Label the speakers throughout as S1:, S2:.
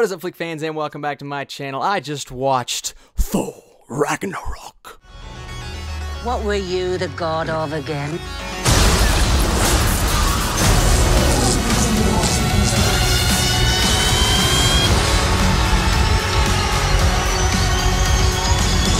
S1: What is up, Flick fans, and welcome back to my channel. I just watched Thor Ragnarok.
S2: What were you the god of again?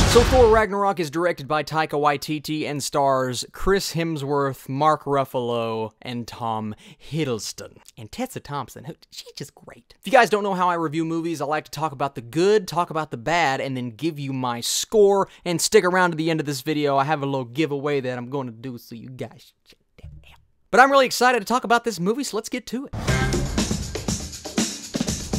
S1: So Thor Ragnarok is directed by Taika Waititi and stars Chris Hemsworth, Mark Ruffalo, and Tom Hiddleston. And Tessa Thompson, she's just great. If you guys don't know how I review movies, I like to talk about the good, talk about the bad, and then give you my score. And stick around to the end of this video. I have a little giveaway that I'm going to do, so you guys check that out. But I'm really excited to talk about this movie, so let's get to it.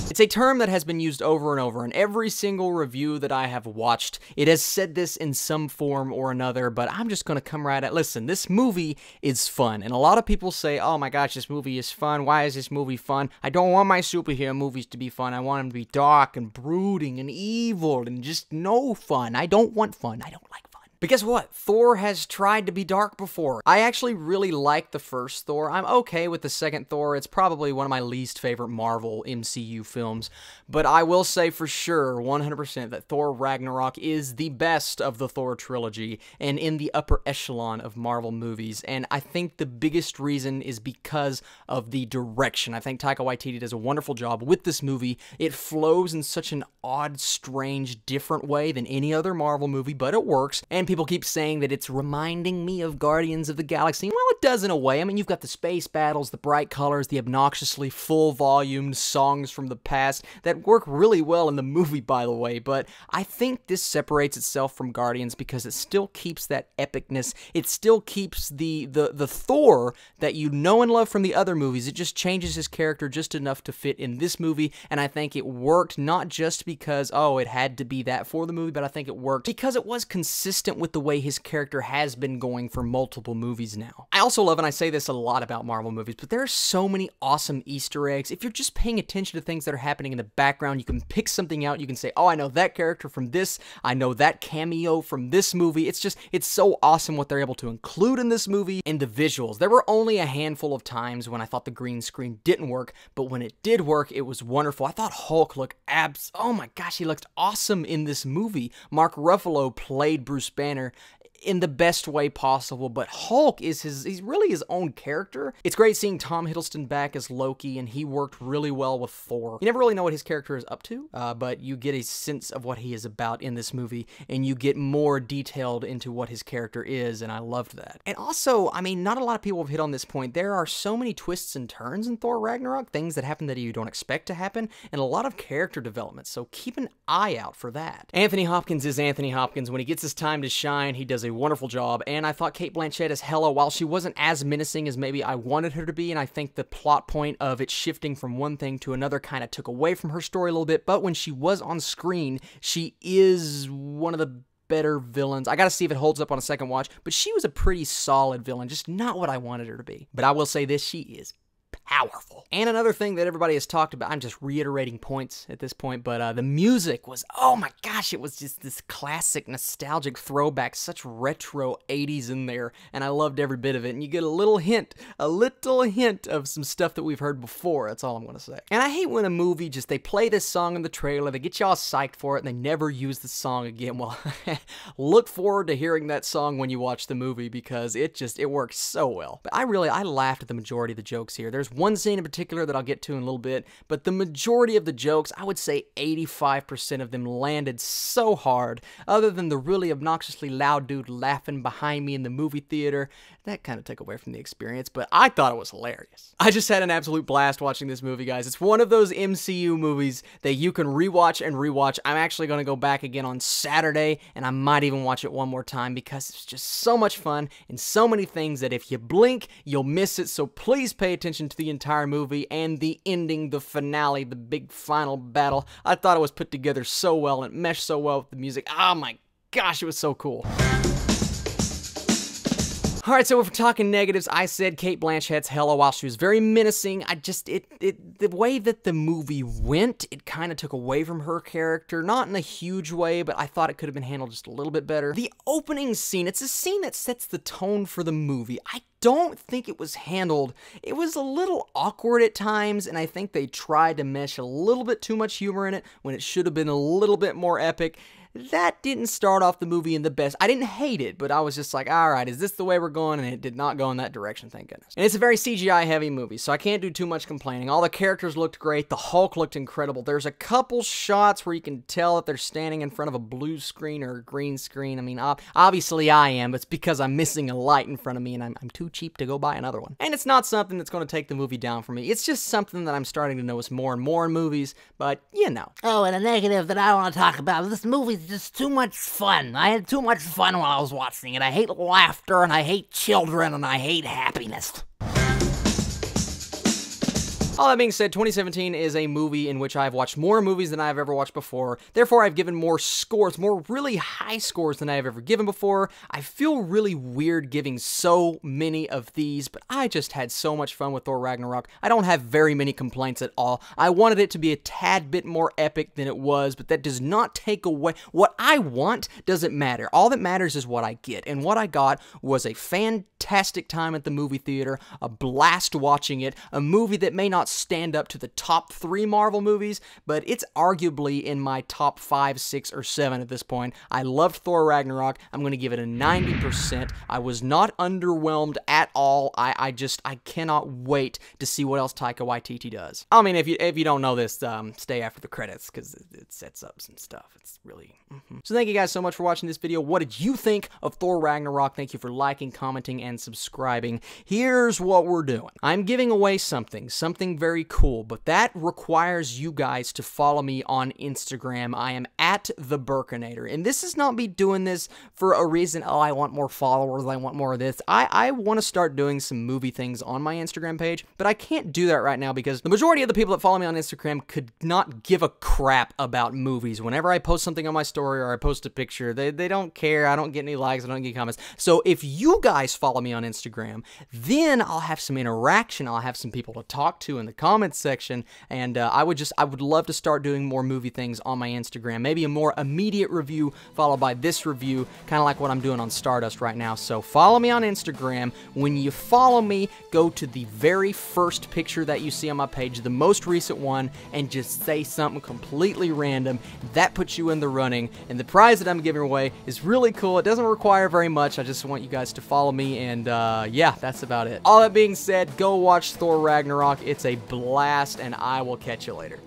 S1: It's a term that has been used over and over in every single review that I have watched. It has said this in some form or another, but I'm just going to come right at, listen, this movie is fun. And a lot of people say, oh my gosh, this movie is fun. Why is this movie fun? I don't want my superhero movies to be fun. I want them to be dark and brooding and evil and just no fun. I don't want fun. I don't like fun. But guess what? Thor has tried to be dark before. I actually really like the first Thor. I'm okay with the second Thor. It's probably one of my least favorite Marvel MCU films. But I will say for sure, 100%, that Thor Ragnarok is the best of the Thor trilogy and in the upper echelon of Marvel movies. And I think the biggest reason is because of the direction. I think Taika Waititi does a wonderful job with this movie. It flows in such an odd, strange, different way than any other Marvel movie, but it works. And people keep saying that it's reminding me of Guardians of the Galaxy. Well, it does in a way. I mean, you've got the space battles, the bright colors, the obnoxiously full-volumed songs from the past that work really well in the movie, by the way, but I think this separates itself from Guardians because it still keeps that epicness. It still keeps the Thor that you know and love from the other movies. It just changes his character just enough to fit in this movie, and I think it worked not just because, oh, it had to be that for the movie, but I think it worked because it was consistent with the way his character has been going for multiple movies now. I also love, and I say this a lot about Marvel movies, but there are so many awesome Easter eggs. If you're just paying attention to things that are happening in the background, you can pick something out. You can say, oh, I know that character from this. I know that cameo from this movie. It's so awesome what they're able to include in this movie. And the visuals. There were only a handful of times when I thought the green screen didn't work, but when it did work, it was wonderful. I thought Hulk looked oh my gosh, he looked awesome in this movie. Mark Ruffalo played Bruce Banner in the best way possible, but Hulk is he's really his own character. It's great seeing Tom Hiddleston back as Loki, and he worked really well with Thor. You never really know what his character is up to, but you get a sense of what he is about in this movie, and you get more detailed into what his character is, and I loved that. And also, I mean, not a lot of people have hit on this point. There are so many twists and turns in Thor Ragnarok, things that happen that you don't expect to happen, and a lot of character development, so keep an eye out for that. Anthony Hopkins is Anthony Hopkins. When he gets his time to shine, he does a wonderful job, and I thought Cate Blanchett as Hela, while she wasn't as menacing as maybe I wanted her to be, and I think the plot point of it shifting from one thing to another kind of took away from her story a little bit, but when she was on screen, she is one of the better villains. I gotta see if it holds up on a second watch, but she was a pretty solid villain, just not what I wanted her to be. But I will say this, she is powerful. And another thing that everybody has talked about, I'm just reiterating points at this point, but the music was, oh my gosh, it was just this classic nostalgic throwback, such retro 80s in there, and I loved every bit of it, and you get a little hint of some stuff that we've heard before. That's all I'm gonna say. And I hate when a movie just, they play this song in the trailer, they get y'all psyched for it, and they never use the song again. Well, look forward to hearing that song when you watch the movie, because it works so well. But I laughed at the majority of the jokes here. There's one scene in particular that I'll get to in a little bit, but the majority of the jokes, I would say 85% of them landed so hard, other than the really obnoxiously loud dude laughing behind me in the movie theater. That kind of took away from the experience, but I thought it was hilarious. I just had an absolute blast watching this movie, guys. It's one of those MCU movies that you can rewatch and rewatch. I'm actually going to go back again on Saturday, and I might even watch it one more time because it's just so much fun and so many things that if you blink, you'll miss it, so please pay attention to the entire movie and the ending, the finale, the big final battle. I thought it was put together so well and it meshed so well with the music. Oh my gosh, it was so cool. Alright, so if we're talking negatives, I said Cate Blanchett's Hela, while she was very menacing, the way that the movie went, it kind of took away from her character. Not in a huge way, but I thought it could have been handled just a little bit better. The opening scene, it's a scene that sets the tone for the movie. I don't think it was handled. It was a little awkward at times, and I think they tried to mesh a little bit too much humor in it when it should have been a little bit more epic. That didn't start off the movie in the best. I didn't hate it, but I was just like, alright, is this the way we're going? And it did not go in that direction, thank goodness. And it's a very CGI-heavy movie, so I can't do too much complaining. All the characters looked great. The Hulk looked incredible. There's a couple shots where you can tell that they're standing in front of a blue screen or a green screen. I mean, obviously I am, but it's because I'm missing a light in front of me, and I'm too cheap to go buy another one. And it's not something that's going to take the movie down for me. It's just something that I'm starting to notice more and more in movies, but, you know.
S3: Oh, and a negative that I want to talk about. This movie's just too much fun. I had too much fun while I was watching it. I hate laughter, and I hate children, and I hate happiness.
S1: All that being said, 2017 is a movie in which I've watched more movies than I've ever watched before. Therefore, I've given more scores, more really high scores than I've ever given before. I feel really weird giving so many of these, but I just had so much fun with Thor Ragnarok. I don't have very many complaints at all. I wanted it to be a tad bit more epic than it was, but that does not take away. What I want doesn't matter. All that matters is what I get, and what I got was a fantastic time at the movie theater, a blast watching it, a movie that may not stand up to the top 3 Marvel movies, but it's arguably in my top 5, 6, or 7 at this point. I loved Thor Ragnarok. I'm going to give it a 90%. I was not underwhelmed at all. I cannot wait to see what else Taika Waititi does. I mean, if you don't know this, stay after the credits, because it sets up some stuff. It's really... So thank you guys so much for watching this video. What did you think of Thor Ragnarok? Thank you for liking, commenting, and subscribing. Here's what we're doing. I'm giving away something very cool, but that requires you guys to follow me on Instagram. I am at the Burkinator, and this is not me doing this for a reason, oh, I want more followers, I want more of this. I want to start doing some movie things on my Instagram page, but I can't do that right now because the majority of the people that follow me on Instagram could not give a crap about movies. Whenever I post something on my story or I post a picture, they don't care. I don't get any likes, I don't get comments. So if you guys follow me on Instagram, then I'll have some interaction, I'll have some people to talk to in the comments section, and I would love to start doing more movie things on my Instagram. Maybe a more immediate review followed by this review, kind of like what I'm doing on Stardust right now. So follow me on Instagram. When you follow me, go to the very first picture that you see on my page, the most recent one, and just say something completely random. That puts you in the running, and the prize that I'm giving away is really cool. It doesn't require very much. I just want you guys to follow me, and yeah, that's about it. All that being said, go watch Thor Ragnarok. It's a blast, and I will catch you later.